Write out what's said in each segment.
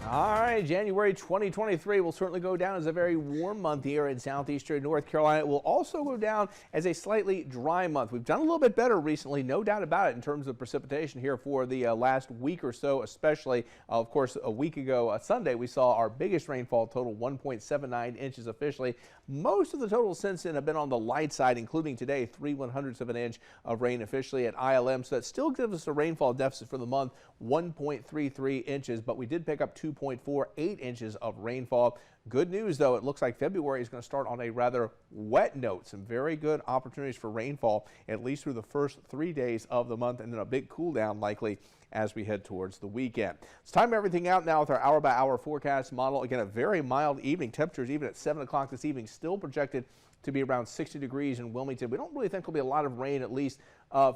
All right, January 2023 will certainly go down as a very warm month here in southeastern North Carolina. It will also go down as a slightly dry month. We've done a little bit better recently, no doubt about it, in terms of precipitation here for the last week or so, especially, of course, a week ago, Sunday, we saw our biggest rainfall total, 1.79 inches officially. Most of the totals since then have been on the light side, including today, 3/100ths of an inch of rain officially at ILM. So that still gives us a rainfall deficit for the month, 1.33 inches, but we did pick up 2.48 inches of rainfall. Good news, though, it looks like February is going to start on a rather wet note. Some very good opportunities for rainfall, at least through the first 3 days of the month, and then a big cool down likely as we head towards the weekend. Let's time everything out now with our hour-by-hour forecast model. Again, a very mild evening. Temperatures even at 7 o'clock this evening still projected to be around 60 degrees in Wilmington. We don't really think there'll be a lot of rain, at least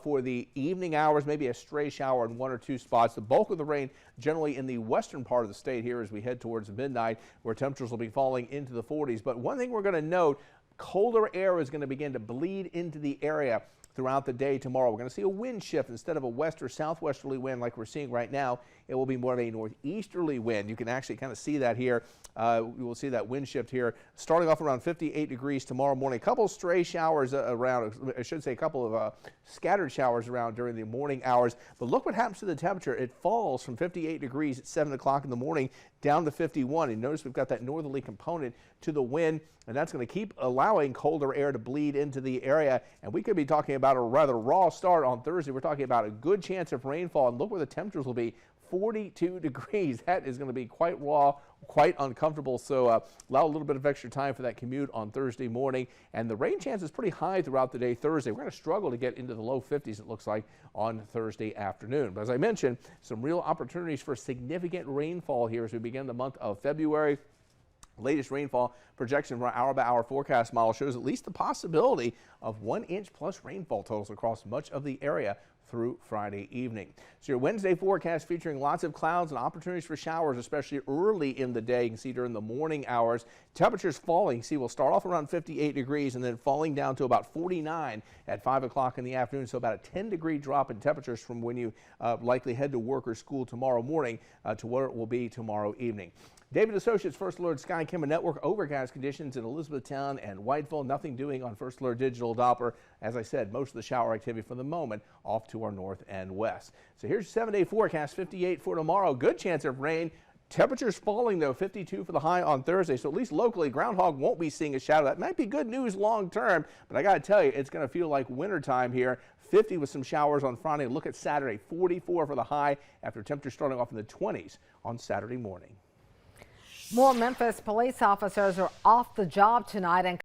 for the evening hours, maybe a stray shower in one or two spots. The bulk of the rain generally in the western part of the state here as we head towards midnight, where temperatures will be falling into the 40s. But one thing we're going to note, colder air is going to begin to bleed into the area throughout the day tomorrow. We're going to see a wind shift. Instead of a west or southwesterly wind like we're seeing right now, it will be more of a northeasterly wind. You can actually kind of see that here. We will see that wind shift here starting off around 58 degrees tomorrow morning. A couple stray showers around, I should say a couple of scattered showers around during the morning hours. But look what happens to the temperature. It falls from 58 degrees at 7 o'clock in the morning down to 51. And notice we've got that northerly component to the wind, and that's going to keep allowing colder air to bleed into the area. And we could be talking about a rather raw start on Thursday. We're talking about a good chance of rainfall, and look where the temperatures will be. 42 degrees. That is going to be quite raw, quite uncomfortable. So allow a little bit of extra time for that commute on Thursday morning. And the rain chance is pretty high throughout the day Thursday. We're going to struggle to get into the low 50s, it looks like, on Thursday afternoon. But as I mentioned, some real opportunities for significant rainfall here as we begin the month of February. Latest rainfall projection from our hour-by-hour forecast model shows at least the possibility of 1 inch plus rainfall totals across much of the area through Friday evening. So your Wednesday forecast featuring lots of clouds and opportunities for showers, especially early in the day. You can see during the morning hours, temperatures falling. See, we'll start off around 58 degrees and then falling down to about 49 at 5 o'clock in the afternoon. So about a 10-degree drop in temperatures from when you likely head to work or school tomorrow morning to where it will be tomorrow evening. David Associates First Alert Sky Camera Network, overcast conditions in Elizabethtown and Whiteville. Nothing doing on First Alert Digital Doppler. As I said, most of the shower activity for the moment off to our north and west. So here's your 7-day forecast, 58 for tomorrow. Good chance of rain. Temperatures falling, though, 52 for the high on Thursday. So at least locally, groundhog won't be seeing a shadow. That might be good news long term, but I got to tell you, it's going to feel like wintertime here. 50 with some showers on Friday. Look at Saturday, 44 for the high after temperatures starting off in the 20s on Saturday morning. More Memphis police officers are off the job tonight and